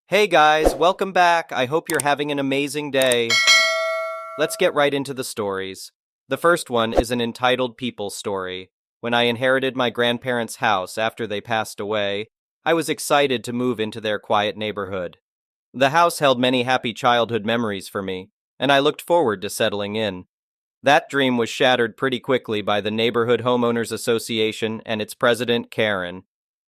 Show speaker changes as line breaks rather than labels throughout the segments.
Hey guys, welcome back. I hope you're having an amazing day. Let's get right into the stories. The first one is an entitled people story. When I inherited my grandparents' house after they passed away, I was excited to move into their quiet neighborhood. The house held many happy childhood memories for me, and I looked forward to settling in. That dream was shattered pretty quickly by the Neighborhood Homeowners Association and its president, Karen.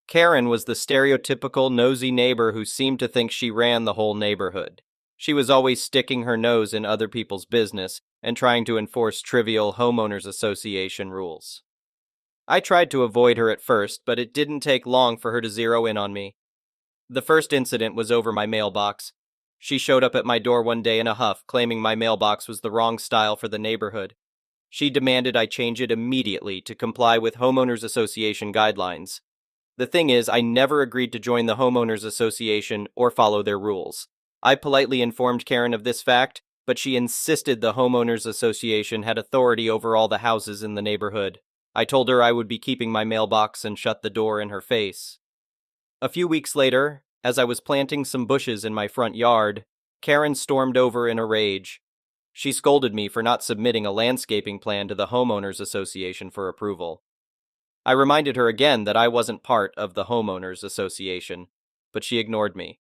Karen was the stereotypical nosy neighbor who seemed to think she ran the whole neighborhood. She was always sticking her nose in other people's business and trying to enforce trivial homeowners association rules. I tried to avoid her at first, but it didn't take long for her to zero in on me. The first incident was over my mailbox. She showed up at my door one day in a huff, claiming my mailbox was the wrong style for the neighborhood. She demanded I change it immediately to comply with homeowners association guidelines. The thing is, I never agreed to join the homeowners association or follow their rules. I politely informed Karen of this fact, but she insisted the homeowners association had authority over all the houses in the neighborhood. I told her I would be keeping my mailbox and shut the door in her face. A few weeks later, as I was planting some bushes in my front yard, Karen stormed over in a rage. She scolded me for not submitting a landscaping plan to the homeowners association for approval. I reminded her again that I wasn't part of the homeowners association, but she ignored me.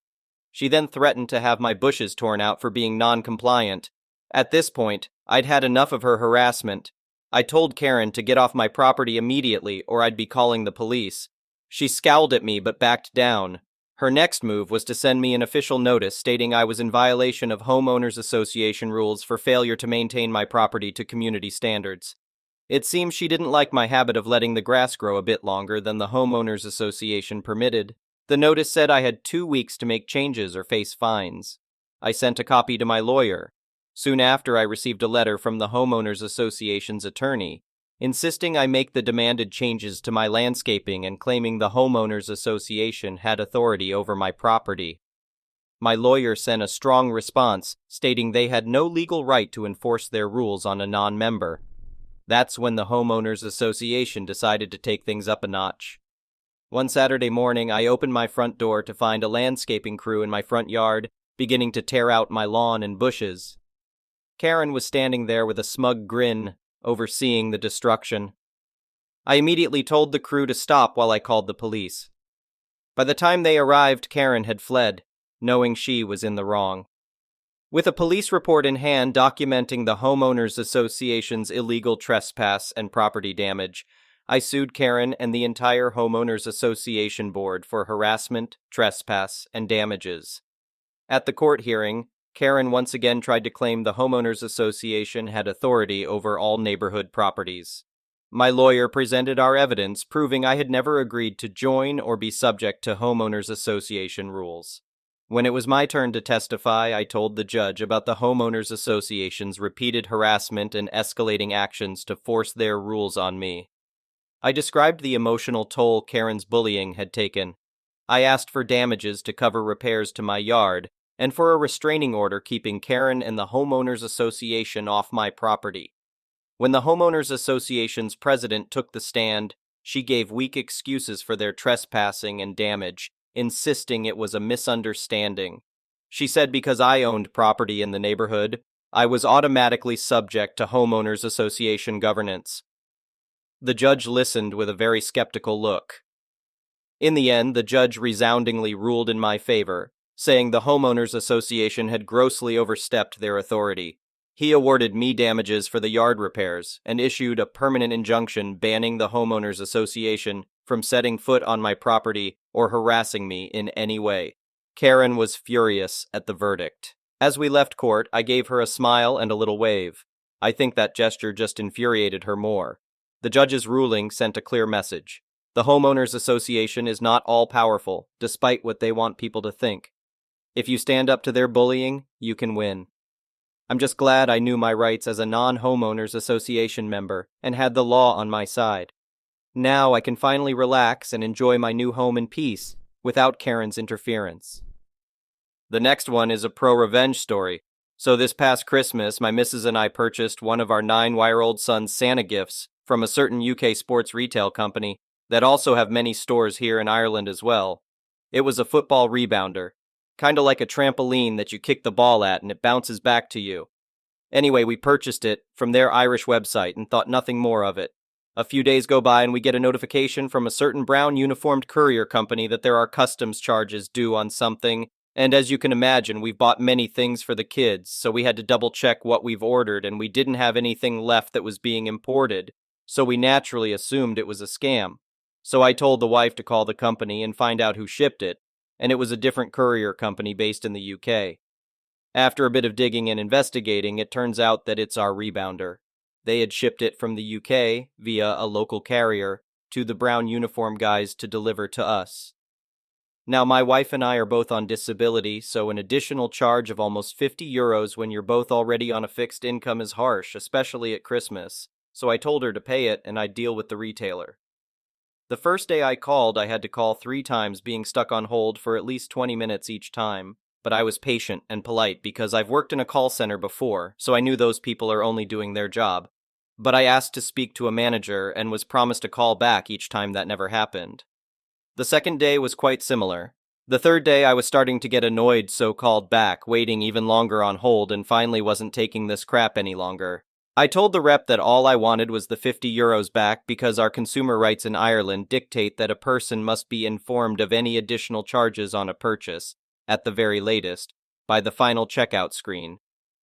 She then threatened to have my bushes torn out for being non-compliant. At this point, I'd had enough of her harassment. I told Karen to get off my property immediately or I'd be calling the police. She scowled at me but backed down. Her next move was to send me an official notice stating I was in violation of homeowners association rules for failure to maintain my property to community standards. It seems she didn't like my habit of letting the grass grow a bit longer than the homeowners association permitted. The notice said I had 2 weeks to make changes or face fines. I sent a copy to my lawyer. Soon after, I received a letter from the homeowners association's attorney, insisting I make the demanded changes to my landscaping and claiming the homeowners association had authority over my property. My lawyer sent a strong response, stating they had no legal right to enforce their rules on a non-member. That's when the homeowners association decided to take things up a notch. One Saturday morning, I opened my front door to find a landscaping crew in my front yard, beginning to tear out my lawn and bushes. Karen was standing there with a smug grin, overseeing the destruction. I immediately told the crew to stop while I called the police. By the time they arrived, Karen had fled, knowing she was in the wrong. With a police report in hand documenting the Homeowners Association's illegal trespass and property damage, I sued Karen and the entire Homeowners Association board for harassment, trespass, and damages. At the court hearing, Karen once again tried to claim the Homeowners Association had authority over all neighborhood properties. My lawyer presented our evidence proving I had never agreed to join or be subject to Homeowners Association rules. When it was my turn to testify, I told the judge about the Homeowners Association's repeated harassment and escalating actions to force their rules on me. I described the emotional toll Karen's bullying had taken. I asked for damages to cover repairs to my yard and for a restraining order keeping Karen and the Homeowners Association off my property. When the Homeowners Association's president took the stand, she gave weak excuses for their trespassing and damage, insisting it was a misunderstanding. She said because I owned property in the neighborhood, I was automatically subject to homeowners association governance. The judge listened with a very skeptical look. In the end, the judge resoundingly ruled in my favor, saying the homeowners association had grossly overstepped their authority. He awarded me damages for the yard repairs and issued a permanent injunction banning the homeowners association from setting foot on my property or harassing me in any way. Karen was furious at the verdict. As we left court, I gave her a smile and a little wave. I think that gesture just infuriated her more. The judge's ruling sent a clear message. The homeowners association is not all-powerful, despite what they want people to think. If you stand up to their bullying, you can win. I'm just glad I knew my rights as a non-homeowners association member and had the law on my side. Now I can finally relax and enjoy my new home in peace, without Karen's interference. The next one is a pro-revenge story. So this past Christmas, my missus and I purchased one of our 9-year-old son's Santa gifts from a certain UK sports retail company that also have many stores here in Ireland as well. It was a football rebounder. Kinda like a trampoline that you kick the ball at and it bounces back to you. Anyway, we purchased it from their Irish website and thought nothing more of it. A few days go by and we get a notification from a certain brown uniformed courier company that there are customs charges due on something, and as you can imagine, we've bought many things for the kids, so we had to double check what we've ordered and we didn't have anything left that was being imported, so we naturally assumed it was a scam. So I told the wife to call the company and find out who shipped it, and it was a different courier company based in the UK. After a bit of digging and investigating, it turns out that it's our rebounder. They had shipped it from the UK via a local carrier to the brown uniform guys to deliver to us. Now, my wife and I are both on disability, so an additional charge of almost €50 when you're both already on a fixed income is harsh, especially at Christmas. So I told her to pay it and I'd deal with the retailer. The first day I called, I had to call 3 times, being stuck on hold for at least 20 minutes each time. But I was patient and polite because I've worked in a call center before, so I knew those people are only doing their job. But I asked to speak to a manager and was promised a call back each time that never happened. The second day was quite similar. The third day I was starting to get annoyed, so called back, waiting even longer on hold, and finally wasn't taking this crap any longer. I told the rep that all I wanted was the €50 back because our consumer rights in Ireland dictate that a person must be informed of any additional charges on a purchase, at the very latest, by the final checkout screen.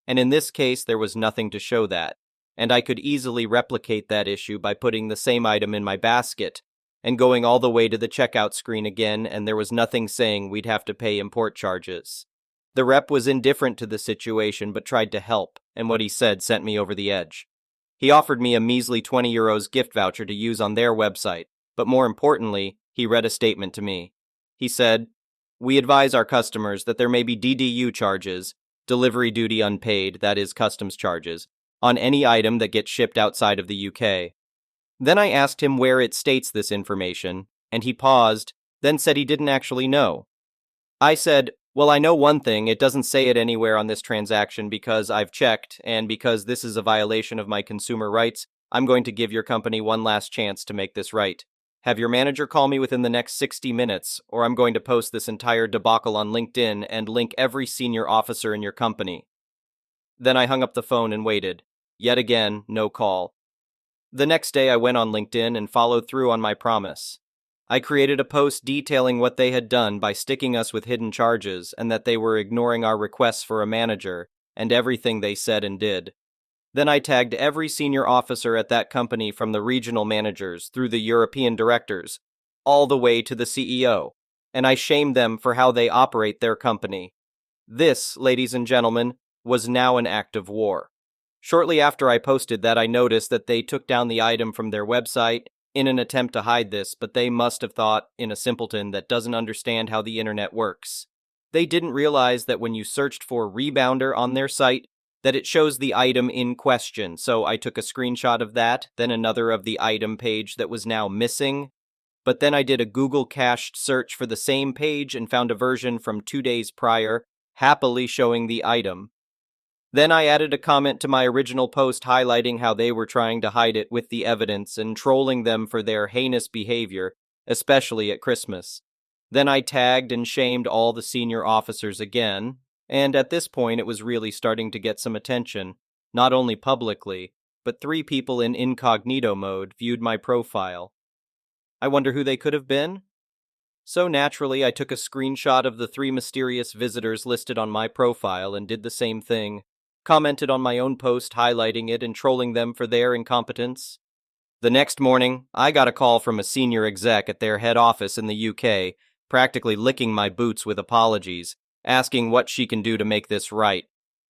And in this case, there was nothing to show that, and I could easily replicate that issue by putting the same item in my basket and going all the way to the checkout screen again, and there was nothing saying we'd have to pay import charges. The rep was indifferent to the situation but tried to help, and what he said sent me over the edge. He offered me a measly €20 gift voucher to use on their website, but more importantly, he read a statement to me. He said, "We advise our customers that there may be DDU charges, delivery duty unpaid, that is customs charges, on any item that gets shipped outside of the UK. Then I asked him where it states this information, and he paused, then said he didn't actually know. I said, well, I know one thing, it doesn't say it anywhere on this transaction because I've checked, and because this is a violation of my consumer rights, I'm going to give your company one last chance to make this right. Have your manager call me within the next 60 minutes, or I'm going to post this entire debacle on LinkedIn and link every senior officer in your company." Then I hung up the phone and waited. Yet again, no call. The next day I went on LinkedIn and followed through on my promise. I created a post detailing what they had done by sticking us with hidden charges and that they were ignoring our requests for a manager and everything they said and did. Then I tagged every senior officer at that company from the regional managers through the European directors, all the way to the CEO, and I shamed them for how they operate their company. This, ladies and gentlemen, was now an act of war. Shortly after I posted that, I noticed that they took down the item from their website in an attempt to hide this, but they must have thought in a simpleton that doesn't understand how the internet works. They didn't realize that when you searched for rebounder on their site, that it shows the item in question, so I took a screenshot of that, then another of the item page that was now missing. But then I did a Google cached search for the same page and found a version from 2 days prior, happily showing the item. Then I added a comment to my original post highlighting how they were trying to hide it with the evidence and trolling them for their heinous behavior, especially at Christmas. Then I tagged and shamed all the senior officers again, and at this point it was really starting to get some attention, not only publicly, but 3 people in incognito mode viewed my profile. I wonder who they could have been? So naturally, I took a screenshot of the 3 mysterious visitors listed on my profile and did the same thing, commented on my own post highlighting it and trolling them for their incompetence. The next morning, I got a call from a senior exec at their head office in the UK, practically licking my boots with apologies, asking what she can do to make this right.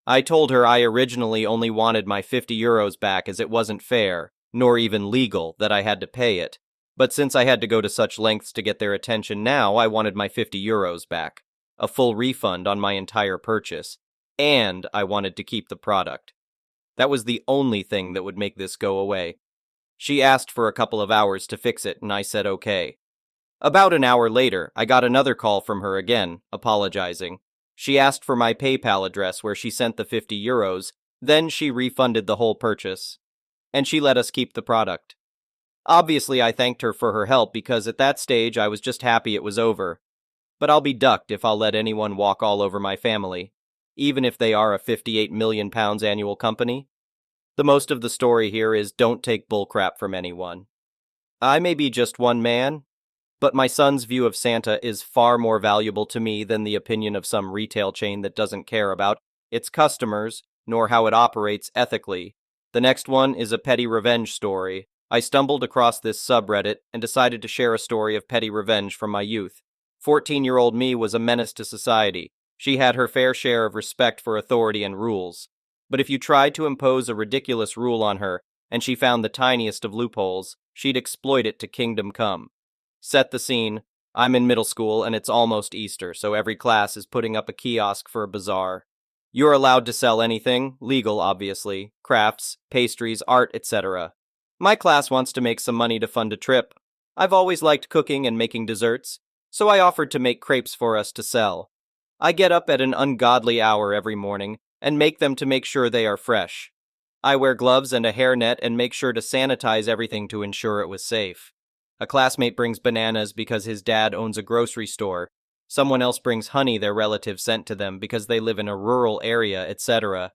I told her I originally only wanted my €50 back as it wasn't fair, nor even legal, that I had to pay it. But since I had to go to such lengths to get their attention now, I wanted my €50 back, a full refund on my entire purchase, and I wanted to keep the product. That was the only thing that would make this go away. She asked for a couple of hours to fix it, and I said okay. About an hour later, I got another call from her again, apologizing. She asked for my PayPal address where she sent the €50, then she refunded the whole purchase. And she let us keep the product. Obviously, I thanked her for her help because at that stage I was just happy it was over. But I'll be ducked if I'll let anyone walk all over my family, even if they are a 58 million pounds annual company. The most of the story here is don't take bullcrap from anyone. I may be just one man, but my son's view of Santa is far more valuable to me than the opinion of some retail chain that doesn't care about its customers, nor how it operates ethically. The next one is a petty revenge story. I stumbled across this subreddit and decided to share a story of petty revenge from my youth. 14-year-old me was a menace to society. She had her fair share of respect for authority and rules. But if you tried to impose a ridiculous rule on her, and she found the tiniest of loopholes, she'd exploit it to kingdom come. Set the scene. I'm in middle school and it's almost Easter, so every class is putting up a kiosk for a bazaar. You're allowed to sell anything, legal obviously, crafts, pastries, art, etc. My class wants to make some money to fund a trip. I've always liked cooking and making desserts, so I offered to make crepes for us to sell. I get up at an ungodly hour every morning and make them to make sure they are fresh. I wear gloves and a hairnet and make sure to sanitize everything to ensure it was safe. A classmate brings bananas because his dad owns a grocery store. Someone else brings honey their relative sent to them because they live in a rural area, etc.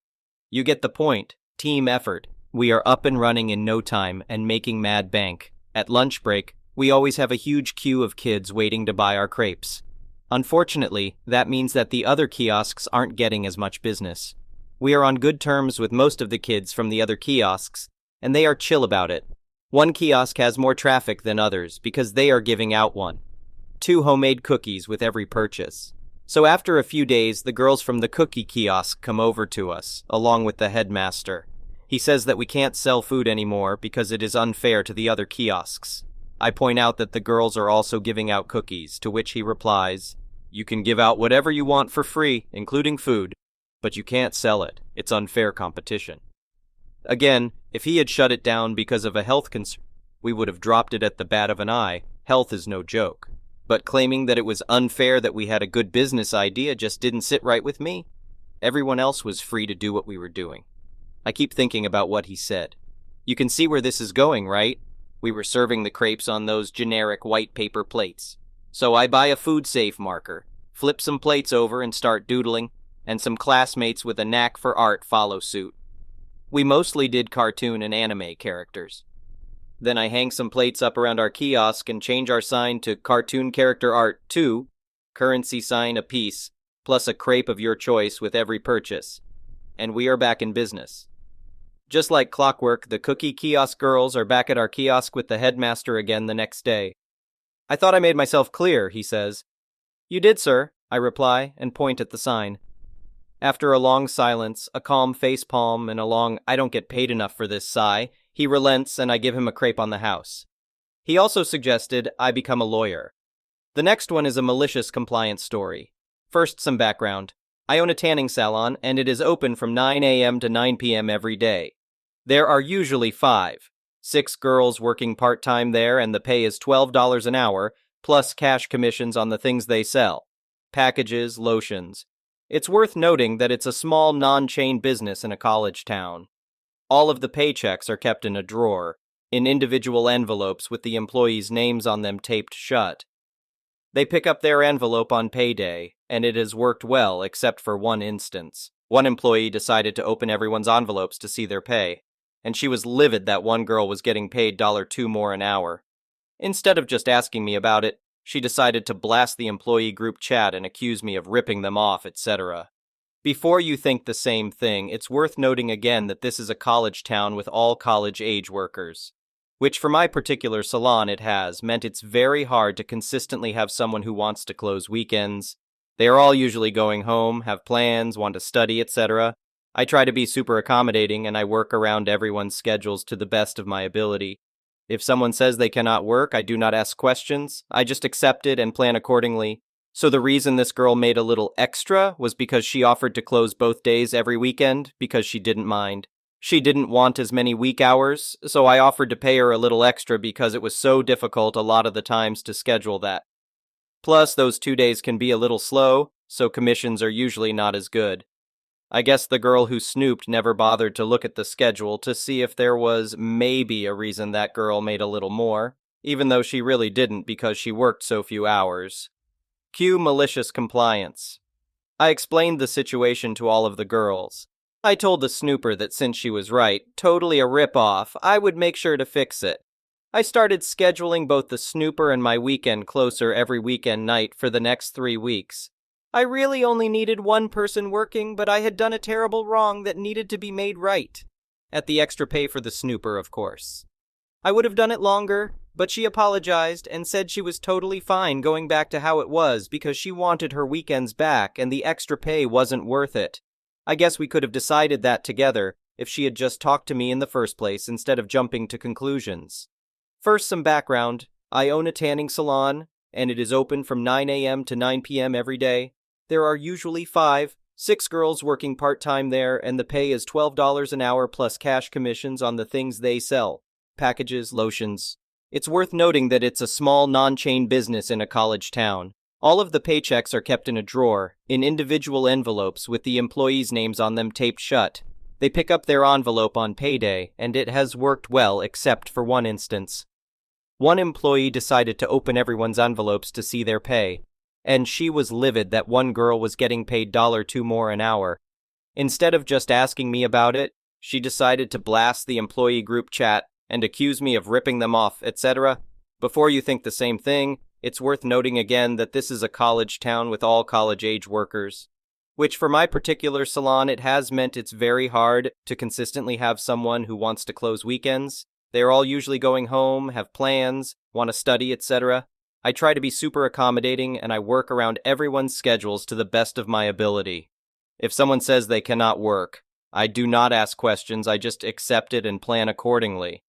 You get the point. Team effort. We are up and running in no time and making mad bank. At lunch break, we always have a huge queue of kids waiting to buy our crepes. Unfortunately, that means that the other kiosks aren't getting as much business. We are on good terms with most of the kids from the other kiosks, and they are chill about it. One kiosk has more traffic than others because they are giving out 2 homemade cookies with every purchase. So after a few days, the girls from the cookie kiosk come over to us, along with the headmaster. He says that we can't sell food anymore because it is unfair to the other kiosks. I point out that the girls are also giving out cookies, to which he replies, "You can give out whatever you want for free, including food, but you can't sell it. It's unfair competition." Again, if he had shut it down because of a health concern, we would have dropped it at the bat of an eye. Health is no joke. But claiming that it was unfair that we had a good business idea just didn't sit right with me. Everyone else was free to do what we were doing. I keep thinking about what he said. You can see where this is going, right? We were serving the crepes on those generic white paper plates. So I buy a food safe marker, flip some plates over and start doodling, and some classmates with a knack for art follow suit. We mostly did cartoon and anime characters. Then I hang some plates up around our kiosk and change our sign to cartoon character art 2, currency sign apiece, plus a crepe of your choice with every purchase. And we are back in business. Just like clockwork, the cookie kiosk girls are back at our kiosk with the headmaster again the next day. "I thought I made myself clear," he says. "You did, sir," I reply and point at the sign. After a long silence, a calm facepalm, and a long "I don't get paid enough for this" sigh, he relents and I give him a crepe on the house. He also suggested I become a lawyer. The next one is a malicious compliance story. First, some background. I own a tanning salon, and it is open from 9 a.m. to 9 p.m. every day. There are usually 6 girls working part-time there, and the pay is $12 an hour, plus cash commissions on the things they sell. Packages, lotions. It's worth noting that it's a small non-chain business in a college town. All of the paychecks are kept in a drawer, in individual envelopes with the employees' names on them taped shut. They pick up their envelope on payday, and it has worked well except for one instance. One employee decided to open everyone's envelopes to see their pay, and she was livid that one girl was getting paid $2 more an hour. Instead of just asking me about it, she decided to blast the employee group chat and accuse me of ripping them off, etc. Before you think the same thing, it's worth noting again that this is a college town with all college-age workers, which for my particular salon it has meant it's very hard to consistently have someone who wants to close weekends. They are all usually going home, have plans, want to study, etc. I try to be super accommodating and I work around everyone's schedules to the best of my ability. If someone says they cannot work, I do not ask questions. I just accept it and plan accordingly. So the reason this girl made a little extra was because she offered to close both days every weekend because she didn't mind. She didn't want as many week hours, so I offered to pay her a little extra because it was so difficult a lot of the times to schedule that. Plus, those 2 days can be a little slow, so commissions are usually not as good. I guess the girl who snooped never bothered to look at the schedule to see if there was maybe a reason that girl made a little more, even though she really didn't because she worked so few hours. Cue malicious compliance. I explained the situation to all of the girls. I told the snooper that since she was right, totally a rip-off, I would make sure to fix it. I started scheduling both the snooper and my weekend closer every weekend night for the next 3 weeks. I really only needed one person working, but I had done a terrible wrong that needed to be made right. At the extra pay for the snooper, of course. I would have done it longer, but she apologized and said she was totally fine going back to how it was because she wanted her weekends back and the extra pay wasn't worth it. I guess we could have decided that together if she had just talked to me in the first place instead of jumping to conclusions. First, some background. I own a tanning salon, and it is open from 9 a.m. to 9 p.m. every day. There are usually 6 girls working part-time there, and the pay is $12 an hour plus cash commissions on the things they sell. Packages, lotions. It's worth noting that it's a small non-chain business in a college town. All of the paychecks are kept in a drawer, in individual envelopes with the employees' names on them taped shut. They pick up their envelope on payday, and it has worked well except for one instance. One employee decided to open everyone's envelopes to see their pay, and she was livid that one girl was getting paid $2 more an hour. Instead of just asking me about it, she decided to blast the employee group chat and accuse me of ripping them off, etc. Before you think the same thing, it's worth noting again that this is a college town with all college-age workers, which for my particular salon it has meant it's very hard to consistently have someone who wants to close weekends. They are all usually going home, have plans, want to study, etc. I try to be super accommodating and I work around everyone's schedules to the best of my ability. If someone says they cannot work, I do not ask questions, I just accept it and plan accordingly.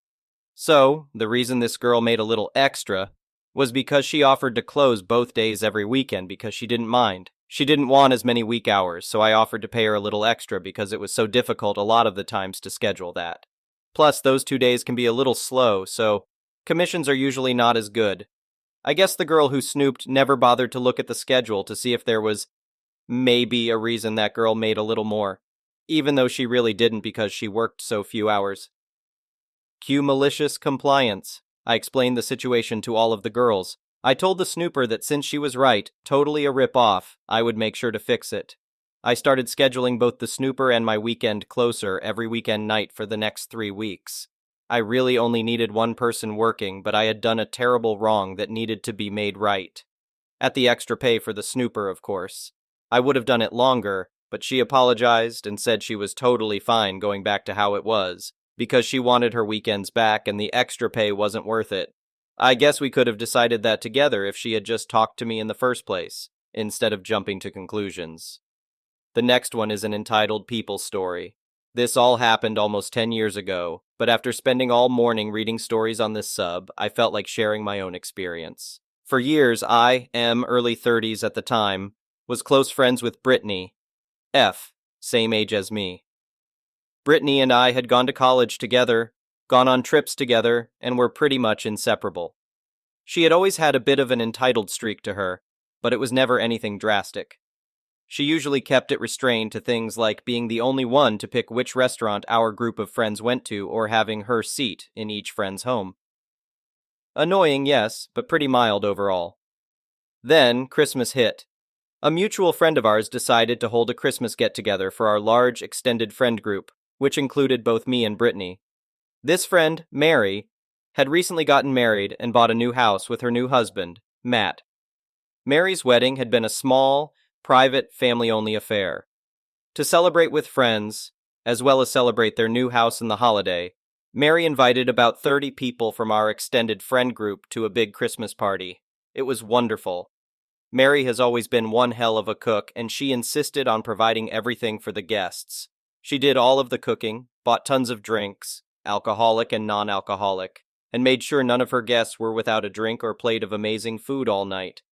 So, the reason this girl made a little extra was because she offered to close both days every weekend because she didn't mind. She didn't want as many week hours, so I offered to pay her a little extra because it was so difficult a lot of the times to schedule that. Plus, those 2 days can be a little slow, so commissions are usually not as good. I guess the girl who snooped never bothered to look at the schedule to see if there was maybe a reason that girl made a little more, even though she really didn't because she worked so few hours. Cue malicious compliance. I explained the situation to all of the girls. I told the snooper that since she was right, totally a rip-off, I would make sure to fix it. I started scheduling both the snooper and my weekend closer every weekend night for the next 3 weeks. I really only needed one person working, but I had done a terrible wrong that needed to be made right. At the extra pay for the snooper, of course. I would have done it longer, but she apologized and said she was totally fine going back to how it was, because she wanted her weekends back and the extra pay wasn't worth it. I guess we could have decided that together if she had just talked to me in the first place, instead of jumping to conclusions. The next one is an entitled People Story. This all happened almost 10 years ago, but after spending all morning reading stories on this sub, I felt like sharing my own experience. For years, early 30s at the time, was close friends with Brittany, same age as me. Brittany and I had gone to college together, gone on trips together, and were pretty much inseparable. She had always had a bit of an entitled streak to her, but it was never anything drastic. She usually kept it restrained to things like being the only one to pick which restaurant our group of friends went to or having her seat in each friend's home. Annoying, yes, but pretty mild overall. Then, Christmas hit. A mutual friend of ours decided to hold a Christmas get-together for our large, extended friend group, which included both me and Brittany. This friend, Mary, had recently gotten married and bought a new house with her new husband, Matt. Mary's wedding had been a small, private, family-only affair. To celebrate with friends, as well as celebrate their new house and the holiday, Mary invited about 30 people from our extended friend group to a big Christmas party. It was wonderful. Mary has always been one hell of a cook, and she insisted on providing everything for the guests. She did all of the cooking, bought tons of drinks, alcoholic and non-alcoholic, and made sure none of her guests were without a drink or plate of amazing food all night.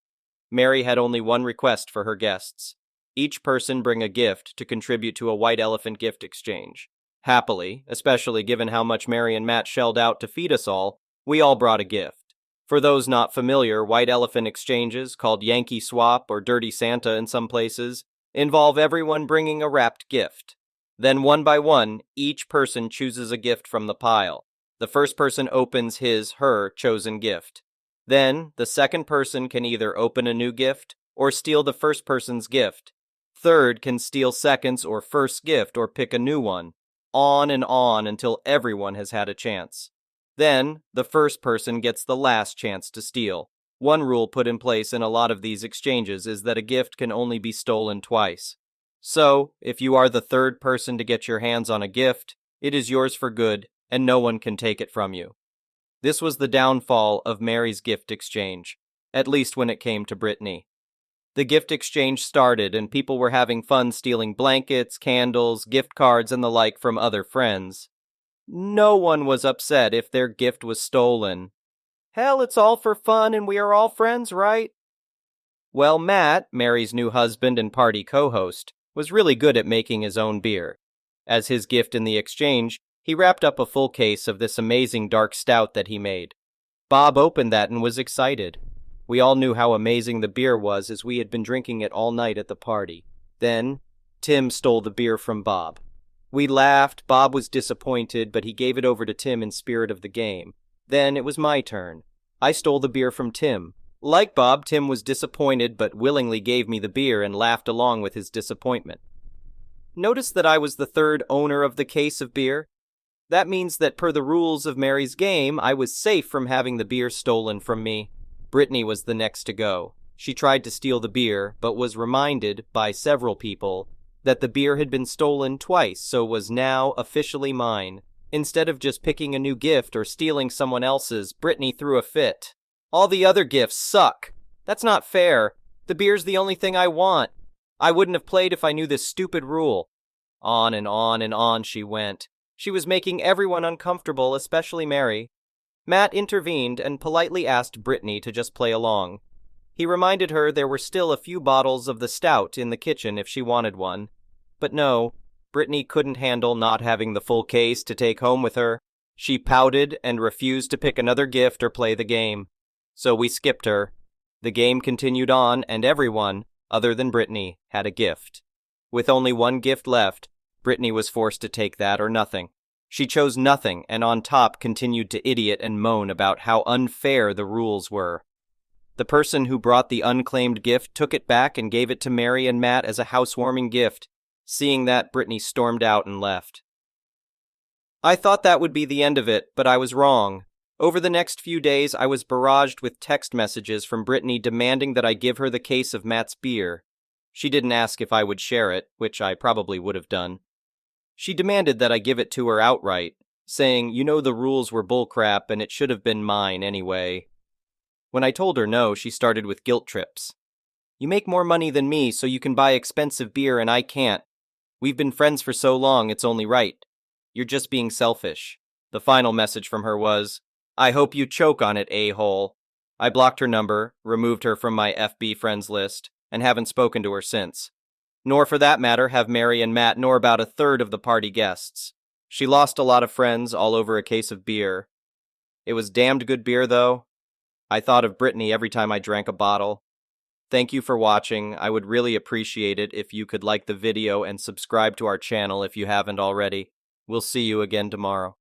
Mary had only one request for her guests. Each person bring a gift to contribute to a White Elephant gift exchange. Happily, especially given how much Mary and Matt shelled out to feed us all, we all brought a gift. For those not familiar, White Elephant exchanges, called Yankee Swap or Dirty Santa in some places, involve everyone bringing a wrapped gift. Then one by one, each person chooses a gift from the pile. The first person opens her chosen gift. Then, the second person can either open a new gift or steal the first person's gift. Third can steal second's or first's gift or pick a new one. On and on until everyone has had a chance. Then, the first person gets the last chance to steal. One rule put in place in a lot of these exchanges is that a gift can only be stolen twice. So, if you are the third person to get your hands on a gift, it is yours for good, and no one can take it from you. This was the downfall of Mary's gift exchange, at least when it came to Brittany. The gift exchange started, and people were having fun stealing blankets, candles, gift cards, and the like from other friends. No one was upset if their gift was stolen. Hell, it's all for fun and we are all friends, right? Well, Matt, Mary's new husband and party co-host, was really good at making his own beer. As his gift in the exchange, he wrapped up a full case of this amazing dark stout that he made. Bob opened that and was excited. We all knew how amazing the beer was as we had been drinking it all night at the party. Then, Tim stole the beer from Bob. We laughed, Bob was disappointed, but he gave it over to Tim in spirit of the game. Then it was my turn. I stole the beer from Tim. Like Bob, Tim was disappointed but willingly gave me the beer and laughed along with his disappointment. Notice that I was the third owner of the case of beer. That means that per the rules of Mary's game, I was safe from having the beer stolen from me. Brittany was the next to go. She tried to steal the beer, but was reminded by several people that the beer had been stolen twice, so was now officially mine. Instead of just picking a new gift or stealing someone else's, Brittany threw a fit. All the other gifts suck. That's not fair. The beer's the only thing I want. I wouldn't have played if I knew this stupid rule. On and on and on she went. She was making everyone uncomfortable, especially Mary. Matt intervened and politely asked Brittany to just play along. He reminded her there were still a few bottles of the stout in the kitchen if she wanted one. But no, Brittany couldn't handle not having the full case to take home with her. She pouted and refused to pick another gift or play the game. So we skipped her. The game continued on, and everyone, other than Brittany, had a gift. With only one gift left, Brittany was forced to take that or nothing. She chose nothing, and on top continued to idiot and moan about how unfair the rules were. The person who brought the unclaimed gift took it back and gave it to Mary and Matt as a housewarming gift. Seeing that, Brittany stormed out and left. I thought that would be the end of it, but I was wrong. Over the next few days, I was barraged with text messages from Brittany demanding that I give her the case of Matt's beer. She didn't ask if I would share it, which I probably would have done. She demanded that I give it to her outright, saying, you know the rules were bullcrap and it should have been mine anyway. When I told her no, she started with guilt trips. You make more money than me, so you can buy expensive beer and I can't. We've been friends for so long, it's only right. You're just being selfish. The final message from her was, I hope you choke on it, a-hole. I blocked her number, removed her from my FB friends list, and haven't spoken to her since. Nor for that matter have Mary and Matt nor about a third of the party guests. She lost a lot of friends all over a case of beer. It was damned good beer, though. I thought of Brittany every time I drank a bottle. Thank you for watching. I would really appreciate it if you could like the video and subscribe to our channel if you haven't already. We'll see you again tomorrow.